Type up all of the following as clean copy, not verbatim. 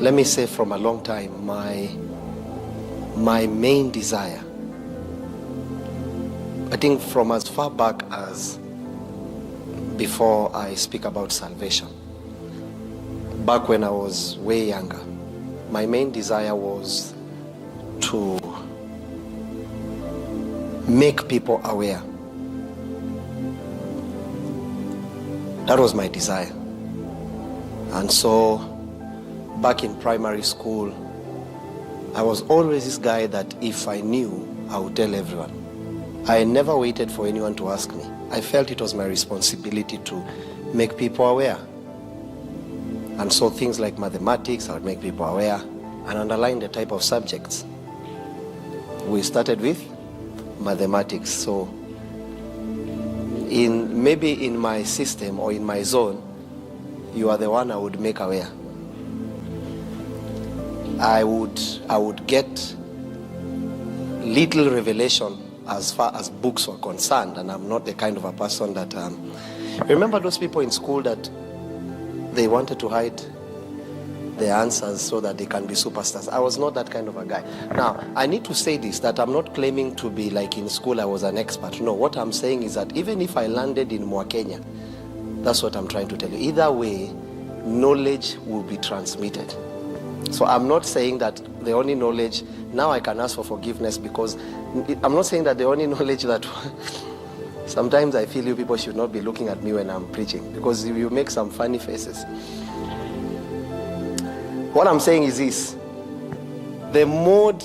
let me say from a long time, my main desire, I think from as far back as before I speak about salvation, back when I was way younger, my main desire was to make people aware. That was my desire. And so back in primary school, I was always this guy that if I knew, I would tell everyone. I never waited for anyone to ask me. I felt it was my responsibility to make people aware. And so things like mathematics, I would make people aware and underline the type of subjects. We started with mathematics. So maybe in my system or in my zone, you are the one I would make aware. I would get little revelation as far as books were concerned, and I'm not the kind of a person that remember those people in school that they wanted to hide the answers so that they can be superstars. I was not that kind of a guy. Now, I need to say this, that I'm not claiming to be like in school I was an expert. No, what I'm saying is that even if I landed in Kenya, that's what I'm trying to tell you. Either way, knowledge will be transmitted. So I'm not saying that the only knowledge, now I can ask for forgiveness because I'm not saying that the only knowledge that sometimes I feel you people should not be looking at me when I'm preaching because you make some funny faces. What I'm saying is this: the mode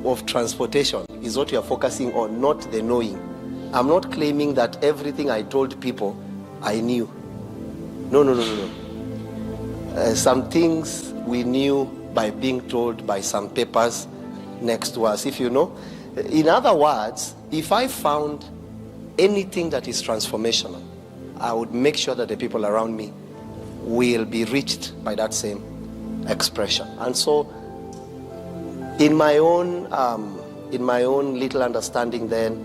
of transportation is what you are focusing on, not the knowing. I'm not claiming that everything I told people I knew. No. Some things we knew by being told by some papers next to us, if you know. In other words, if I found anything that is transformational, I would make sure that the people around me will be reached by that same expression. And so in my own little understanding then,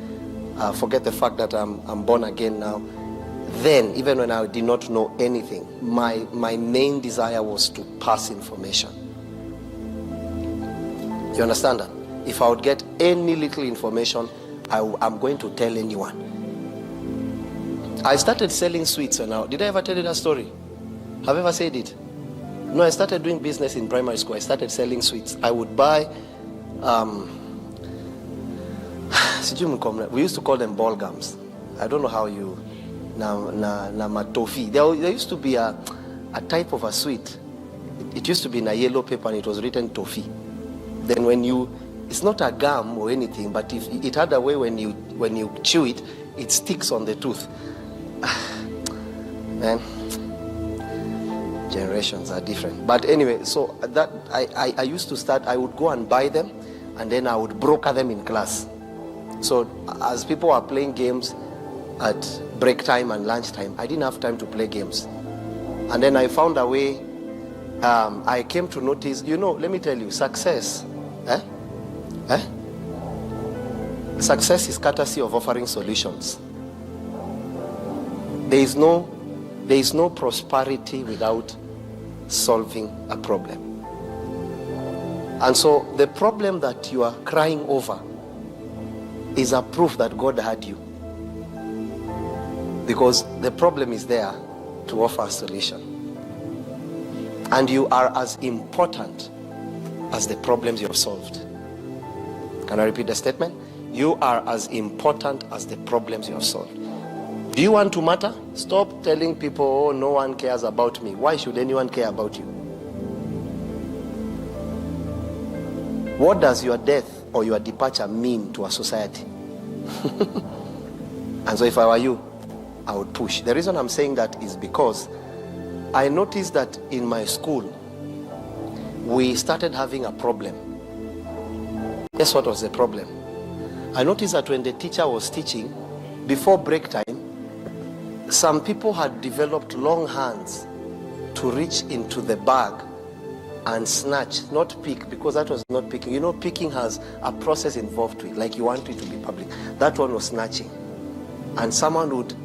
forget the fact that I'm born again now, then even when I did not know anything, my main desire was to pass information. You understand that? If I would get any little information, I'm going to tell anyone. I started selling sweets did I ever tell you that story? Have I ever said it? No, I started doing business in primary school. I started selling sweets. I would buy, we used to call them ball gums. I don't know how you, matofi. There used to be a type of a sweet. It used to be in a yellow paper and it was written toffee. Then it's not a gum or anything, but if it had a way when you chew it, it sticks on the tooth. Man, generations are different. But anyway, so that I used to start, I would go and buy them and then I would broker them in class. So as people are playing games at break time and lunch time, I didn't have time to play games. And then I found a way, I came to notice, let me tell you, success, success is courtesy of offering solutions. There is no prosperity without solving a problem. And so the problem that you are crying over is a proof that God had you. Because the problem is there to offer a solution. And you are as important as the problems you have solved. Can I repeat the statement? You are as important as the problems you have solved. Do you want to matter? Stop telling people, oh, no one cares about me. Why should anyone care about you? What does your death or your departure mean to a society? And so if I were you, I would push. The reason I'm saying that is because I noticed that in my school, we started having a problem. Guess what was the problem? I noticed that when the teacher was teaching, before break time, some people had developed long hands to reach into the bag and snatch, not pick, because that was not picking. Picking has a process involved to it, like you want it to be public. That one was snatching. And someone would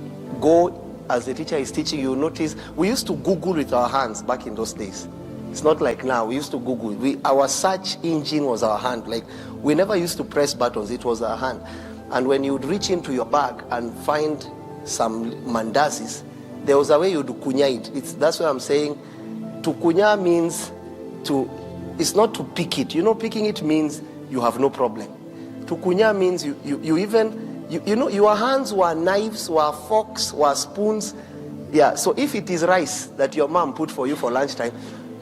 go, as the teacher is teaching, you notice, we used to Google with our hands back in those days. It's not like now. We used to Google. Our search engine was our hand. Like, we never used to press buttons. It was our hand. And when you'd reach into your bag and find some mandazis, there was a way you'd kunya it. That's what I'm saying. To kunya means it's not to pick it. Picking it means you have no problem. To kunya means your hands were knives, were forks, were spoons. Yeah, so if it is rice that your mom put for you for lunchtime,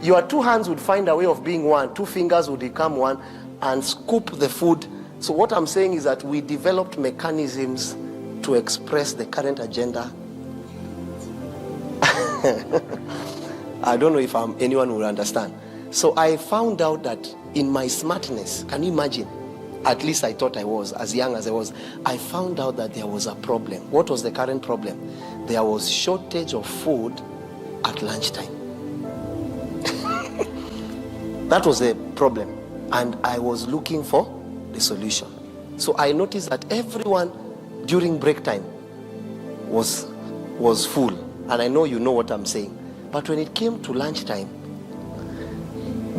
your two hands would find a way of being one, two fingers would become one, and scoop the food. So what I'm saying is that we developed mechanisms to express the current agenda. I don't know if anyone will understand. So I found out that in my smartness, can you imagine? At least I thought I was, as young as I was. I found out that there was a problem. What was the current problem? There was shortage of food at lunchtime. That was the problem. And I was looking for the solution. So I noticed that everyone during break time was full. And I know you know what I'm saying. But when it came to lunchtime,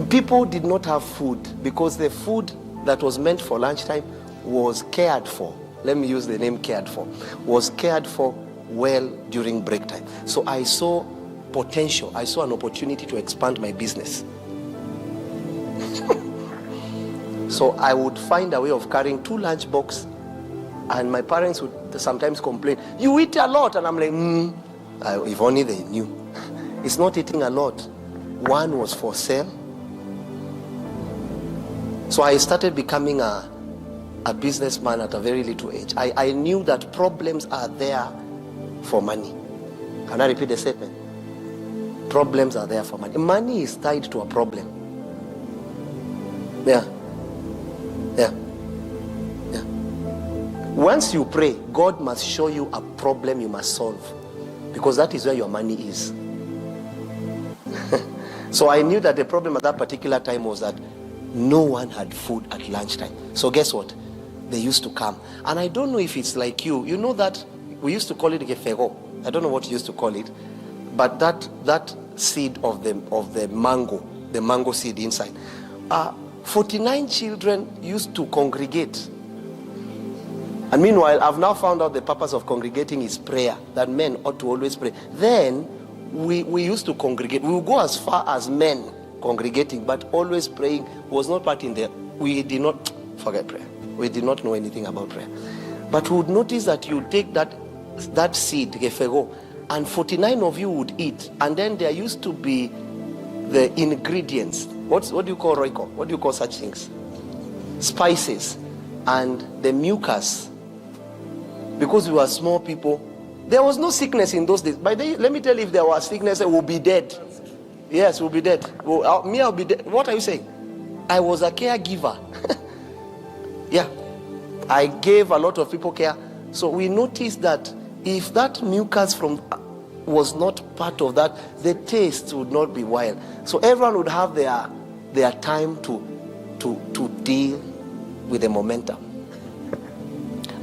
people did not have food because the food that was meant for lunchtime was cared for. Let me use the name cared for. Was cared for well during break time. So I saw potential. I saw an opportunity to expand my business. So I would find a way of carrying 2 lunch boxes, and my parents would sometimes complain, "You eat a lot." And I'm like, if only they knew. It's not eating a lot. One was for sale. So I started becoming a businessman at a very little age. I knew that problems are there for money. Can I repeat the statement? Problems are there for money. Money is tied to a problem. Yeah. Once you pray, God must show you a problem you must solve, because that is where your money is. So I knew that the problem at that particular time was that no one had food at lunchtime. So guess what? They used to come. And I don't know if it's like you. You know that we used to call it gefego. I don't know what you used to call it. But that seed of the mango seed inside. 49 children used to congregate. And meanwhile, I've now found out the purpose of congregating is prayer, that men ought to always pray. Then we used to congregate. We would go as far as men congregating, but always praying was not part in there. We did not forget prayer. We did not know anything about prayer. But we would notice that you take that seed, gefego, and 49 of you would eat. And then there used to be the ingredients. What do you call roiko? What do you call such things? Spices and the mucus. Because we were small people, there was no sickness in those days. Let me tell you, if there was sickness, we'll be dead. Yes, we'll be dead. I'll be dead. What are you saying? I was a caregiver. Yeah. I gave a lot of people care. So we noticed that if that mucus was not part of that, the taste would not be wild. So everyone would have their time to deal with the momentum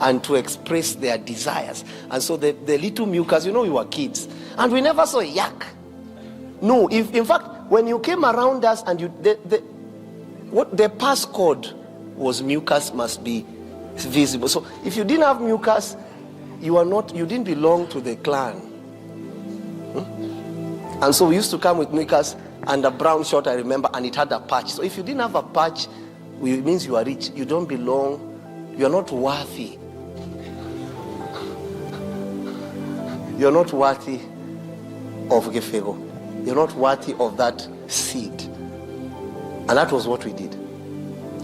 and to express their desires. And so the little mucus, we were kids, and we never saw yak. No, in fact, when you came around us and the passcode was mucus must be visible. So if you didn't have mucus, you didn't belong to the clan. And so we used to come with mucus and a brown shirt, I remember, and it had a patch. So if you didn't have a patch, it means you are rich. You don't belong. You are not worthy. You're not worthy of gefego. You're not worthy of that seed. And that was what we did.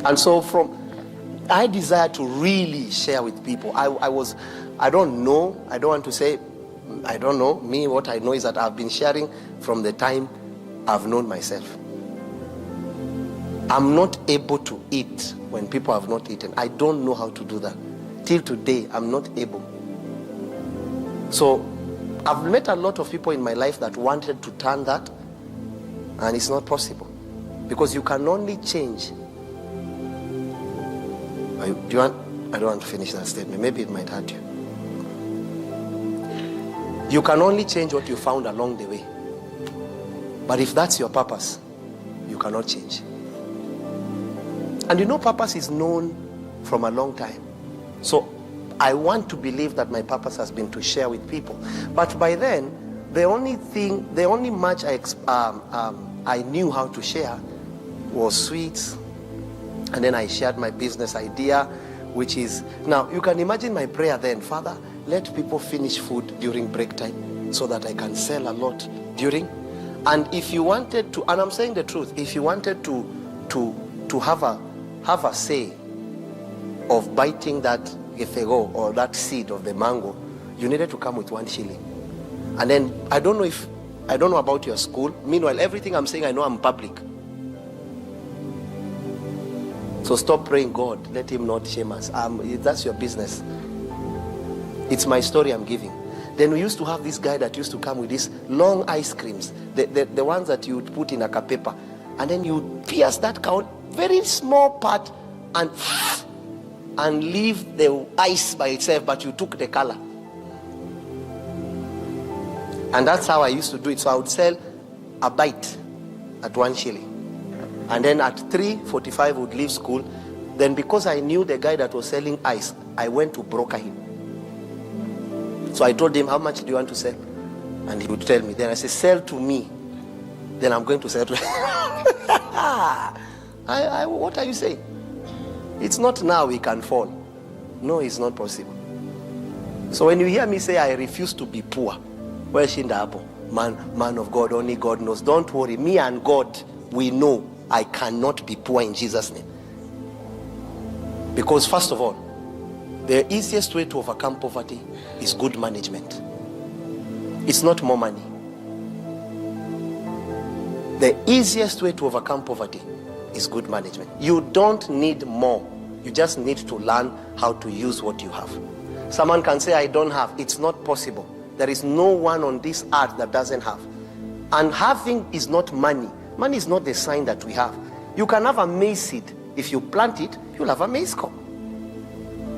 And so I desire to really share with people. I don't know. I don't want to say, I don't know. Me, what I know is that I've been sharing from the time I've known myself. I'm not able to eat when people have not eaten. I don't know how to do that. Till today, I'm not able. So I've met a lot of people in my life that wanted to turn that, and it's not possible. Because you can only change. I don't want to finish that statement. Maybe it might hurt you. You can only change what you found along the way. But if that's your purpose, cannot change. And you know, purpose is known from a long time. So I want to believe that my purpose has been to share with people. But by then, the only much I knew how to share was sweets. And then I shared my business idea, which is, now you can imagine my prayer then, Father, let people finish food during break time so that I can sell a lot during. And if you wanted to, and I'm saying the truth, if you wanted to have a say of biting that gefego or that seed of the mango, you needed to come with 1 shilling. And then I don't know about your school. Meanwhile, everything I'm saying, I know I'm public. So stop praying God, let him not shame us. That's your business. It's my story I'm giving. Then we used to have this guy that used to come with these long ice creams, the ones that you would put in a paper, and then you pierce that cow, very small part, and leave the ice by itself, but you took the color. And that's how I used to do it. So I would sell a bite at 1 shilling. And then at 3:45 would leave school. Then because I knew the guy that was selling ice, I went to broker him. So I told him, how much do you want to sell? And he would tell me. Then I said, sell to me. Then I'm going to sell to what are you saying? It's not now we can fall. No, it's not possible. So when you hear me say I refuse to be poor, well, Shinda, man of God, only God knows. Don't worry, me and God, we know I cannot be poor in Jesus' name. Because first of all, the easiest way to overcome poverty is good management. It's not more money. The easiest way to overcome poverty is good management. You don't need more. You just need to learn how to use what you have. Someone can say, I don't have. It's not possible. There is no one on this earth that doesn't have. And having is not money. Money is not the sign that we have. You can have a maize seed. If you plant it, you'll have a maize cob.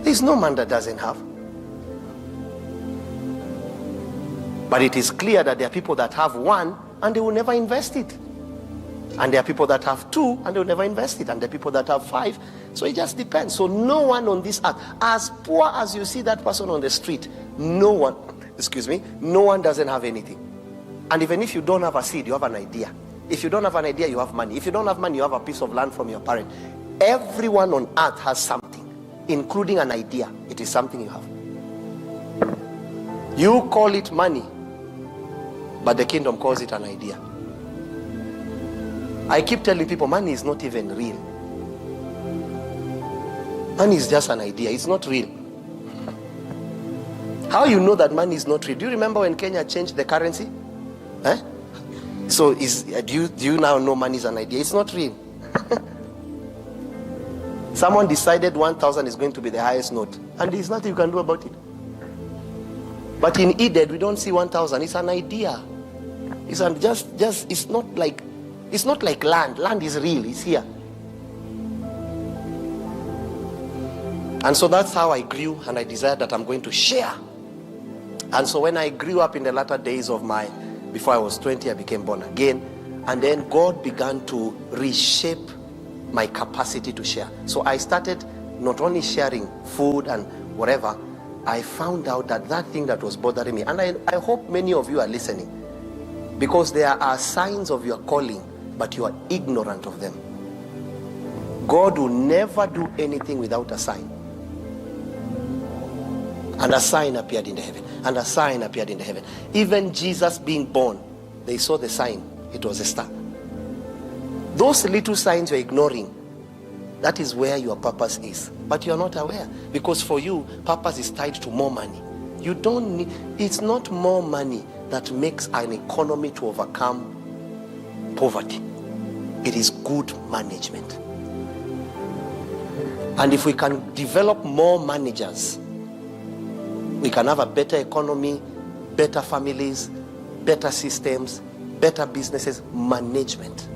There's no man that doesn't have. But it is clear that there are people that have one and they will never invest it. And there are people that have 2 and they will never invest it. And there are people that have 5. So it just depends. So no one on this earth, as poor as you see that person on the street, no one doesn't have anything. And even if you don't have a seed, you have an idea. If you don't have an idea, you have money. If you don't have money, you have a piece of land from your parent. Everyone on earth has something, including an idea. It is something you have. You call it money, but the kingdom calls it an idea. I keep telling people money is not even real. Money is just an idea. It's not real. How you know that money is not real? Do you remember when Kenya changed the currency? So do you now know money is an idea? It's not real. Someone decided 1,000 is going to be the highest note, and there's nothing you can do about it. But in Eden, we don't see 1,000. It's an idea. It's it's not like land. Land is real. It's here. And so that's how I grew, and I decided that I'm going to share. And so when I grew up in the latter days of before I was 20, I became born again. And then God began to reshape my capacity to share. So I started not only sharing food and whatever, I found out that thing that was bothering me. And I hope many of you are listening, because there are signs of your calling, but you are ignorant of them. God will never do anything without a sign. And a sign appeared in the heaven. And a sign appeared in the heaven. Even Jesus being born, they saw the sign. It was a star. Those little signs you're ignoring, that is where your purpose is. But you're not aware. Because for you, purpose is tied to more money. You don't need, it's not more money that makes an economy to overcome poverty. It is good management. And if we can develop more managers, we can have a better economy, better families, better systems, better businesses, management.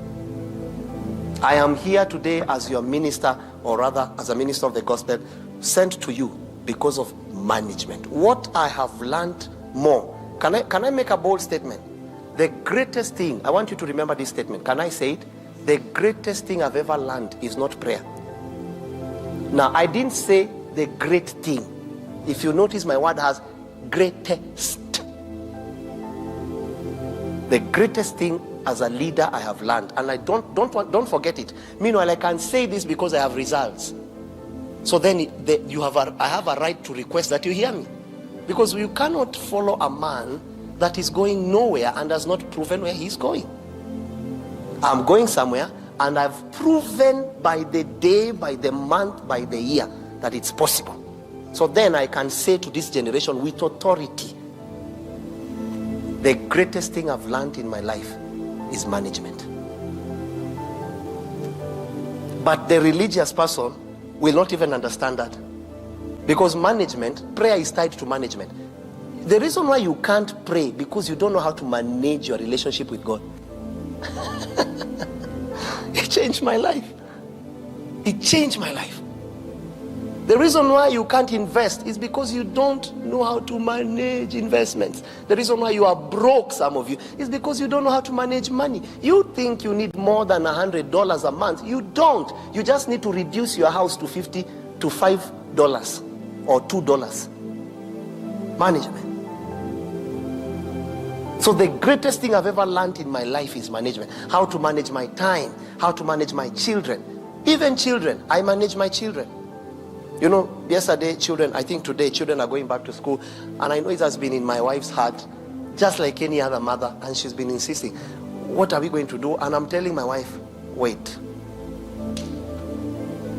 I am here today as your minister, or rather as a minister of the gospel, sent to you because of management. What I have learned more. Can I make a bold statement? The greatest thing, I want you to remember this statement. Can I say it? The greatest thing I've ever learned is not prayer. Now, I didn't say the great thing. If you notice, my word has greatest. The greatest thing as a leader I have learned, and I don't forget it. Meanwhile, I can say this because I have results. So then I have a right to request that you hear me, because you cannot follow a man that is going nowhere and has not proven where he's going. I'm going somewhere, and I've proven by the day, by the month, by the year that it's possible. So then I can say to this generation with authority, the greatest thing I've learned in my life is management. But the religious person will not even understand that, because prayer is tied to management. The reason why you can't pray because you don't know how to manage your relationship with God. It changed my life. It changed my life. The reason why you can't invest is because you don't know how to manage investments. The reason why you are broke, some of you, is because you don't know how to manage money. You think you need more than $100 a month. You don't. You just need to reduce your house to $5 or $2. Management. So the greatest thing I've ever learned in my life is management. How to manage my time, how to manage my children. Even children, I manage my children. You know, yesterday, I think today, children are going back to school. And I know it has been in my wife's heart, just like any other mother. And she's been insisting, what are we going to do? And I'm telling my wife, wait.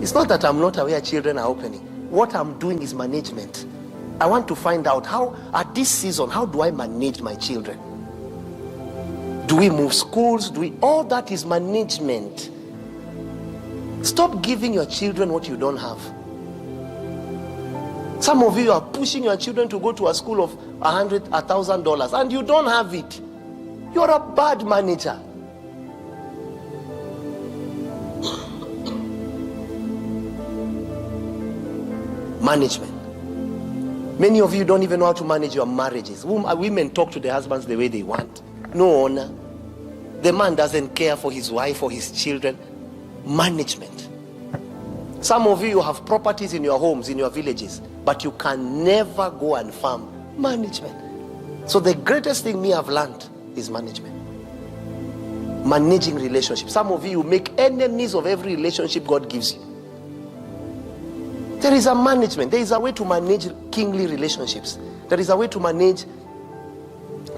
It's not that I'm not aware children are opening. What I'm doing is management. I want to find out how, at this season, how do I manage my children? Do we move schools? All that is management. Stop giving your children what you don't have. Some of you are pushing your children to go to a school of $100,000 and you don't have it. You're a bad manager. Management. Many of you don't even know how to manage your marriages. Women talk to their husbands the way they want. No honor. The man doesn't care for his wife or his children. Management. Some of you have properties in your homes, in your villages, but you can never go and farm. Management. So the greatest thing me I've learned is management. Managing relationships. Some of you make enemies of every relationship God gives you. There is a management. There is a way to manage kingly relationships. There is a way to manage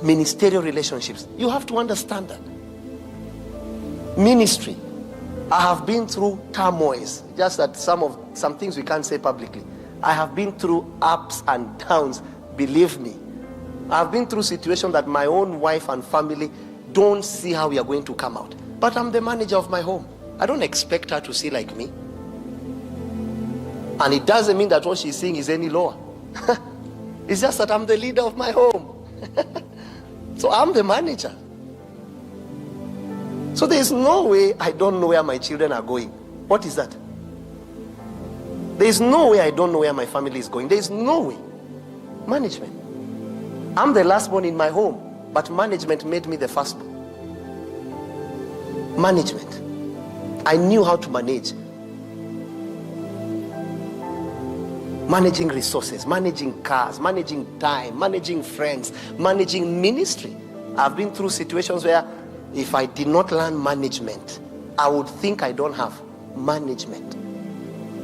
ministerial relationships. You have to understand that. Ministry. I have been through turmoils, just that some things we can't say publicly. I have been through ups and downs, believe me. I've been through situations that my own wife and family don't see how we are going to come out. But I'm the manager of my home. I don't expect her to see like me. And it doesn't mean that what she's seeing is any lower. It's just that I'm the leader of my home. So I'm the manager. So there's no way I don't know where my children are going. What is that? There's no way I don't know where my family is going. There's no way. Management. I'm the last born in my home, but management made me the firstborn. Management. I knew how to manage. Managing resources, managing cars, managing time, managing friends, managing ministry. I've been through situations where if I did not learn management, I would think I don't have management.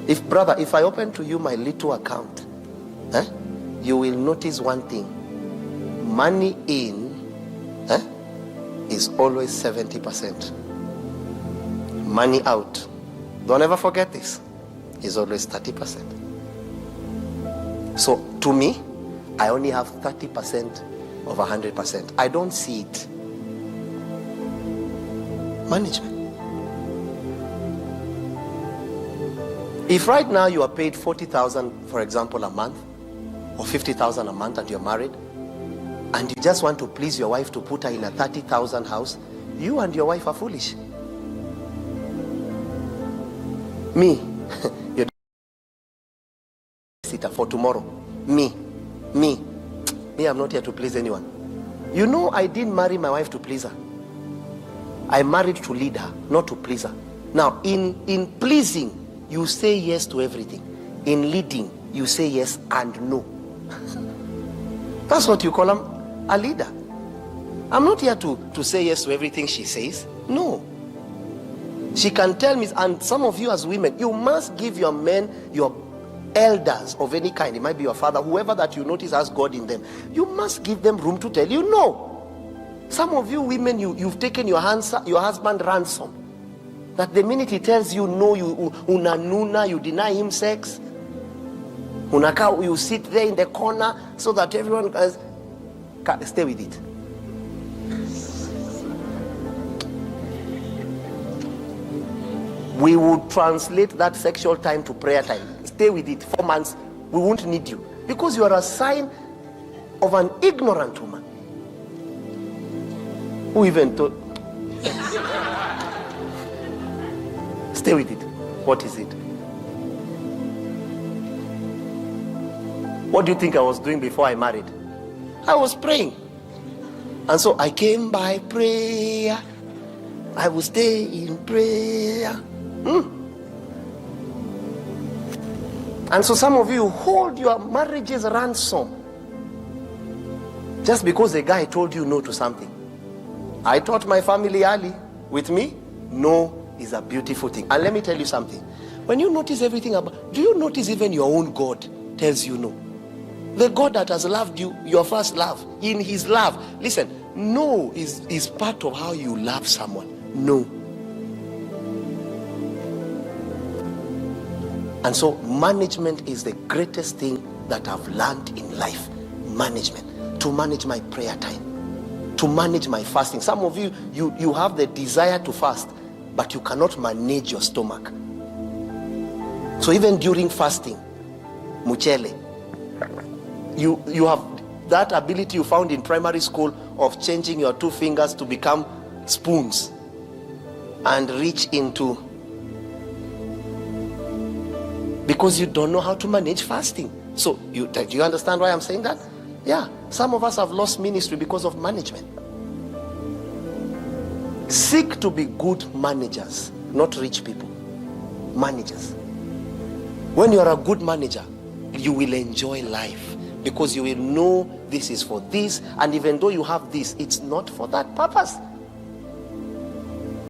If I open to you my little account, you will notice one thing. Money in is always 70%. Money out, don't ever forget this, is always 30%. So to me, I only have 30% of 100%. I don't see it. Management. If right now you are paid 40,000, for example, a month, or 50,000 a month, and you're married, and you just want to please your wife to put her in a 30,000 house, you and your wife are foolish. Me, you're sitter for tomorrow. Me, I'm not here to please anyone. You know, I didn't marry my wife to please her. I married to lead her, not to please her. Now, in pleasing, you say yes to everything. In leading, you say yes and no. That's what you call a leader. I'm not here to say yes to everything she says. No. She can tell me, and some of you as women, you must give your men, your elders of any kind, it might be your father, whoever that you notice has God in them, you must give them room to tell you no. Some of you women, you've taken your husband ransom. That the minute he tells you no, you unanuna, you deny him sex. Unaka, you sit there in the corner so that everyone can stay with it. We will translate that sexual time to prayer time. Stay with it 4 months. We won't need you. Because you are a sign of an ignorant woman. Who even told? Stay with it. What is it? What do you think I was doing before I married? I was praying. And so I came by prayer. I will stay in prayer. And so some of you hold your marriages ransom just because a guy told you no to something. I taught my family early, with me, no is a beautiful thing. And let me tell you something. When you notice everything about, do you notice even your own God tells you no? The God that has loved you, your first love, in his love. Listen, no is part of how you love someone. No. And so management is the greatest thing that I've learned in life. Management. To manage my prayer time. To manage my fasting. Some of you have the desire to fast, but you cannot manage your stomach. So even during fasting, muchele, you have that ability you found in primary school of changing your 2 fingers to become spoons and reach into, because you don't know how to manage fasting. So do you understand why I'm saying that? Yeah, some of us have lost ministry because of management. Seek to be good managers, not rich people. Managers. When you are a good manager, you will enjoy life because you will know this is for this, and even though you have this, it's not for that purpose.